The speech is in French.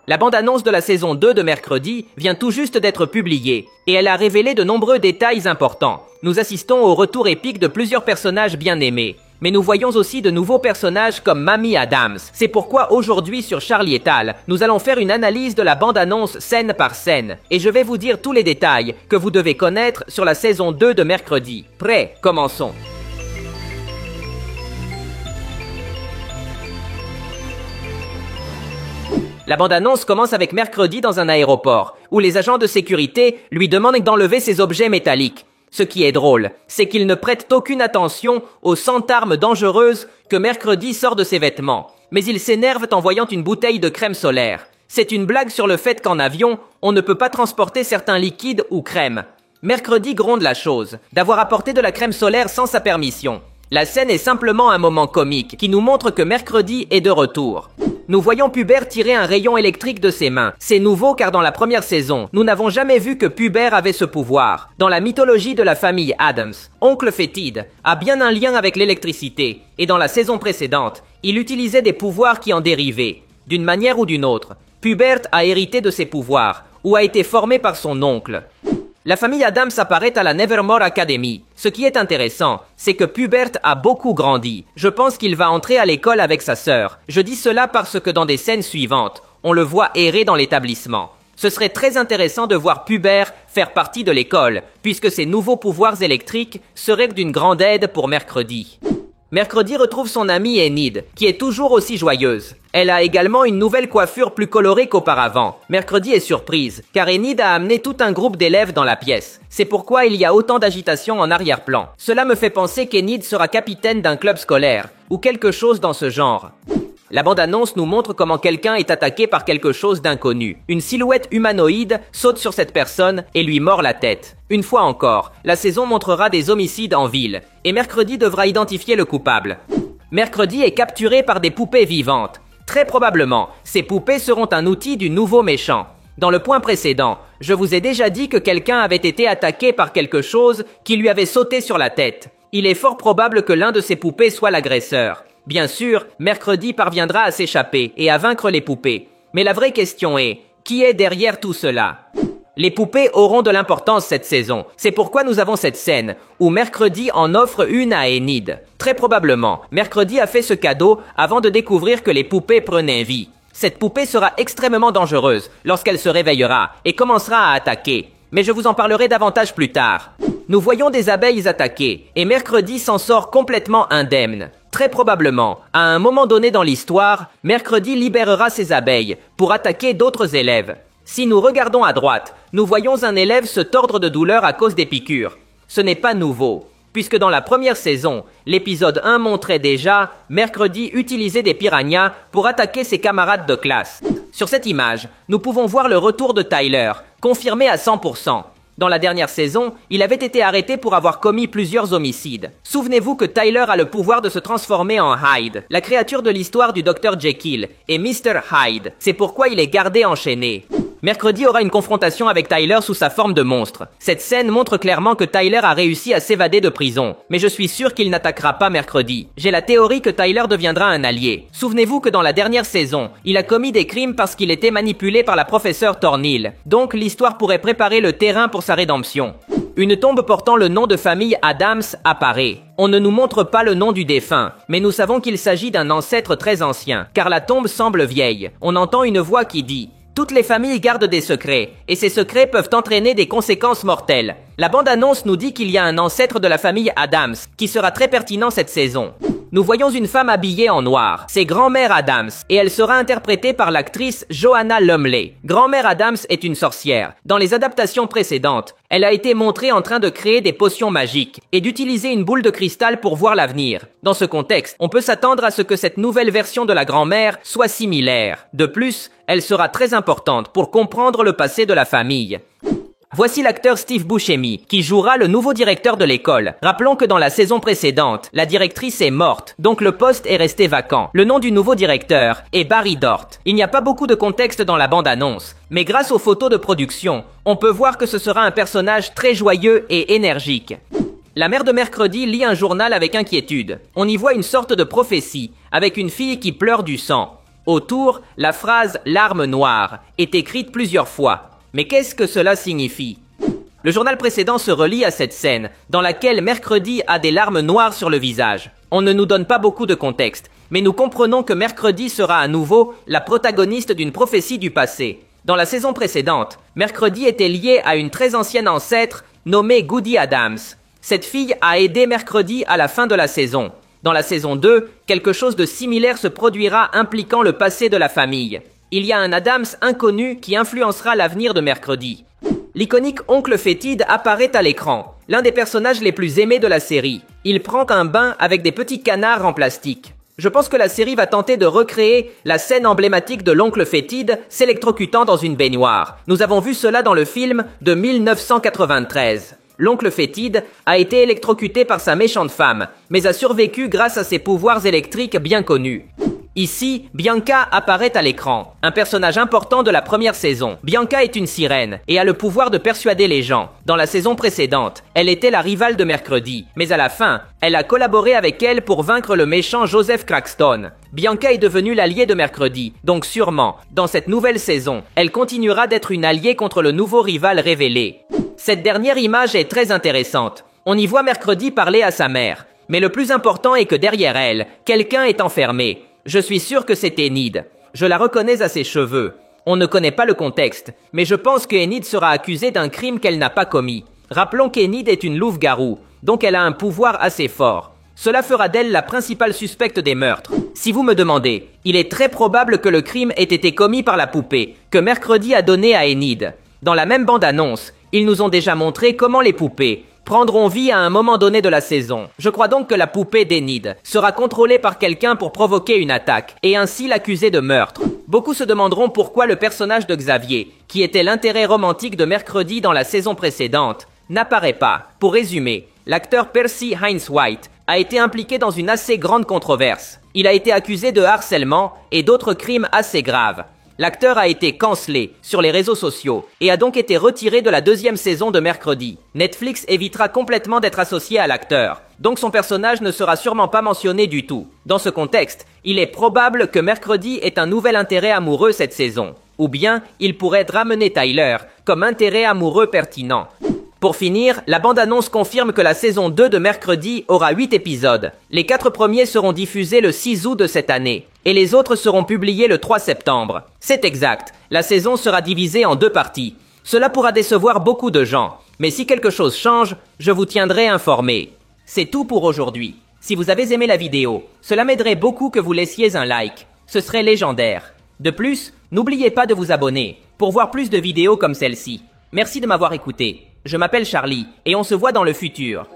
La bande-annonce de la saison 2 de Mercredi vient tout juste d'être publiée, et elle a révélé de nombreux détails importants. Nous assistons au retour épique de plusieurs personnages bien aimés. Mais nous voyons aussi de nouveaux personnages comme Mamie Adams. C'est pourquoi aujourd'hui sur Charlie et Tal, nous allons faire une analyse de la bande-annonce scène par scène. Et je vais vous dire tous les détails que vous devez connaître sur la saison 2 de Mercredi. Prêt? Commençons. La bande-annonce commence avec Mercredi dans un aéroport, où les agents de sécurité lui demandent d'enlever ses objets métalliques. Ce qui est drôle, c'est qu'ils ne prêtent aucune attention aux 100 armes dangereuses que Mercredi sort de ses vêtements. Mais ils s'énervent en voyant une bouteille de crème solaire. C'est une blague sur le fait qu'en avion, on ne peut pas transporter certains liquides ou crèmes. Mercredi gronde la chose, d'avoir apporté de la crème solaire sans sa permission. La scène est simplement un moment comique qui nous montre que Mercredi est de retour. Nous voyons Pubert tirer un rayon électrique de ses mains. C'est nouveau car dans la première saison, nous n'avons jamais vu que Pubert avait ce pouvoir. Dans la mythologie de la famille Adams, Oncle Fétide a bien un lien avec l'électricité. Et dans la saison précédente, il utilisait des pouvoirs qui en dérivaient. D'une manière ou d'une autre, Pubert a hérité de ses pouvoirs, ou a été formé par son oncle. La famille Adams apparaît à la Nevermore Academy. Ce qui est intéressant, c'est que Pubert a beaucoup grandi. Je pense qu'il va entrer à l'école avec sa sœur. Je dis cela parce que dans des scènes suivantes, on le voit errer dans l'établissement. Ce serait très intéressant de voir Pubert faire partie de l'école, puisque ses nouveaux pouvoirs électriques seraient d'une grande aide pour Mercredi. Mercredi retrouve son amie Enid, qui est toujours aussi joyeuse. Elle a également une nouvelle coiffure plus colorée qu'auparavant. Mercredi est surprise, car Enid a amené tout un groupe d'élèves dans la pièce. C'est pourquoi il y a autant d'agitation en arrière-plan. Cela me fait penser qu'Enid sera capitaine d'un club scolaire, ou quelque chose dans ce genre. La bande-annonce nous montre comment quelqu'un est attaqué par quelque chose d'inconnu. Une silhouette humanoïde saute sur cette personne et lui mord la tête. Une fois encore, la saison montrera des homicides en ville, et Mercredi devra identifier le coupable. Mercredi est capturé par des poupées vivantes. Très probablement, ces poupées seront un outil du nouveau méchant. Dans le point précédent, je vous ai déjà dit que quelqu'un avait été attaqué par quelque chose qui lui avait sauté sur la tête. Il est fort probable que l'un de ces poupées soit l'agresseur. Bien sûr, Mercredi parviendra à s'échapper et à vaincre les poupées. Mais la vraie question est, qui est derrière tout cela? Les poupées auront de l'importance cette saison. C'est pourquoi nous avons cette scène, où Mercredi en offre une à Enid. Très probablement, Mercredi a fait ce cadeau avant de découvrir que les poupées prenaient vie. Cette poupée sera extrêmement dangereuse lorsqu'elle se réveillera et commencera à attaquer. Mais je vous en parlerai davantage plus tard. Nous voyons des abeilles attaquer, et Mercredi s'en sort complètement indemne. Très probablement, à un moment donné dans l'histoire, Mercredi libérera ses abeilles pour attaquer d'autres élèves. Si nous regardons à droite, nous voyons un élève se tordre de douleur à cause des piqûres. Ce n'est pas nouveau, puisque dans la première saison, l'épisode 1 montrait déjà Mercredi utiliser des piranhas pour attaquer ses camarades de classe. Sur cette image, nous pouvons voir le retour de Tyler, confirmé à 100%. Dans la dernière saison, il avait été arrêté pour avoir commis plusieurs homicides. Souvenez-vous que Tyler a le pouvoir de se transformer en Hyde, la créature de l'histoire du Dr Jekyll, et Mr Hyde. C'est pourquoi il est gardé enchaîné. Mercredi aura une confrontation avec Tyler sous sa forme de monstre. Cette scène montre clairement que Tyler a réussi à s'évader de prison, mais je suis sûr qu'il n'attaquera pas Mercredi. J'ai la théorie que Tyler deviendra un allié. Souvenez-vous que dans la dernière saison, il a commis des crimes parce qu'il était manipulé par la professeure Thornhill. Donc l'histoire pourrait préparer le terrain pour sa rédemption. Une tombe portant le nom de famille Adams apparaît. On ne nous montre pas le nom du défunt, mais nous savons qu'il s'agit d'un ancêtre très ancien, car la tombe semble vieille. On entend une voix qui dit « Toutes les familles gardent des secrets, et ces secrets peuvent entraîner des conséquences mortelles. » La bande-annonce nous dit qu'il y a un ancêtre de la famille Adams, qui sera très pertinent cette saison. Nous voyons une femme habillée en noir. C'est Grand-mère Adams, et elle sera interprétée par l'actrice Joanna Lumley. Grand-mère Adams est une sorcière. Dans les adaptations précédentes, elle a été montrée en train de créer des potions magiques, et d'utiliser une boule de cristal pour voir l'avenir. Dans ce contexte, on peut s'attendre à ce que cette nouvelle version de la grand-mère soit similaire. De plus, elle sera très importante pour comprendre le passé de la famille. Voici l'acteur Steve Buscemi, qui jouera le nouveau directeur de l'école. Rappelons que dans la saison précédente, la directrice est morte, donc le poste est resté vacant. Le nom du nouveau directeur est Barry Dort. Il n'y a pas beaucoup de contexte dans la bande-annonce, mais grâce aux photos de production, on peut voir que ce sera un personnage très joyeux et énergique. La mère de Mercredi lit un journal avec inquiétude. On y voit une sorte de prophétie, avec une fille qui pleure du sang. Autour, la phrase « larmes noires » est écrite plusieurs fois. Mais qu'est-ce que cela signifie? Le journal précédent se relie à cette scène, dans laquelle Mercredi a des larmes noires sur le visage. On ne nous donne pas beaucoup de contexte, mais nous comprenons que Mercredi sera à nouveau la protagoniste d'une prophétie du passé. Dans la saison précédente, Mercredi était lié à une très ancienne ancêtre nommée Goody Adams. Cette fille a aidé Mercredi à la fin de la saison. Dans la saison 2, quelque chose de similaire se produira impliquant le passé de la famille. Il y a un Adams inconnu qui influencera l'avenir de Mercredi. L'iconique oncle fétide apparaît à l'écran, l'un des personnages les plus aimés de la série. Il prend un bain avec des petits canards en plastique. Je pense que la série va tenter de recréer la scène emblématique de l'oncle fétide s'électrocutant dans une baignoire. Nous avons vu cela dans le film de 1993. L'oncle fétide a été électrocuté par sa méchante femme, mais a survécu grâce à ses pouvoirs électriques bien connus. Ici, Bianca apparaît à l'écran, un personnage important de la première saison. Bianca est une sirène et a le pouvoir de persuader les gens. Dans la saison précédente, elle était la rivale de Mercredi, mais à la fin, elle a collaboré avec elle pour vaincre le méchant Joseph Craxton. Bianca est devenue l'alliée de Mercredi, donc sûrement, dans cette nouvelle saison, elle continuera d'être une alliée contre le nouveau rival révélé. Cette dernière image est très intéressante. On y voit Mercredi parler à sa mère. Mais le plus important est que derrière elle, quelqu'un est enfermé. Je suis sûr que c'est Enid. Je la reconnais à ses cheveux. On ne connaît pas le contexte, mais je pense que Enid sera accusée d'un crime qu'elle n'a pas commis. Rappelons qu'Enid est une louve-garou, donc elle a un pouvoir assez fort. Cela fera d'elle la principale suspecte des meurtres. Si vous me demandez, il est très probable que le crime ait été commis par la poupée, que Mercredi a donnée à Enid. Dans la même bande-annonce, ils nous ont déjà montré comment les poupées prendront vie à un moment donné de la saison. Je crois donc que la poupée d'Enid sera contrôlée par quelqu'un pour provoquer une attaque, et ainsi l'accuser de meurtre. Beaucoup se demanderont pourquoi le personnage de Xavier, qui était l'intérêt romantique de Mercredi dans la saison précédente, n'apparaît pas. Pour résumer, l'acteur Percy Heinz White a été impliqué dans une assez grande controverse. Il a été accusé de harcèlement et d'autres crimes assez graves. L'acteur a été cancellé sur les réseaux sociaux et a donc été retiré de la deuxième saison de Mercredi. Netflix évitera complètement d'être associé à l'acteur, donc son personnage ne sera sûrement pas mentionné du tout. Dans ce contexte, il est probable que Mercredi ait un nouvel intérêt amoureux cette saison. Ou bien, il pourrait ramener Tyler comme intérêt amoureux pertinent. Pour finir, la bande-annonce confirme que la saison 2 de Mercredi aura 8 épisodes. Les 4 premiers seront diffusés le 6 août de cette année, et les autres seront publiés le 3 septembre. C'est exact, la saison sera divisée en 2 parties. Cela pourra décevoir beaucoup de gens, mais si quelque chose change, je vous tiendrai informé. C'est tout pour aujourd'hui. Si vous avez aimé la vidéo, cela m'aiderait beaucoup que vous laissiez un like. Ce serait légendaire. De plus, n'oubliez pas de vous abonner pour voir plus de vidéos comme celle-ci. Merci de m'avoir écouté. Je m'appelle Charlie et on se voit dans le futur.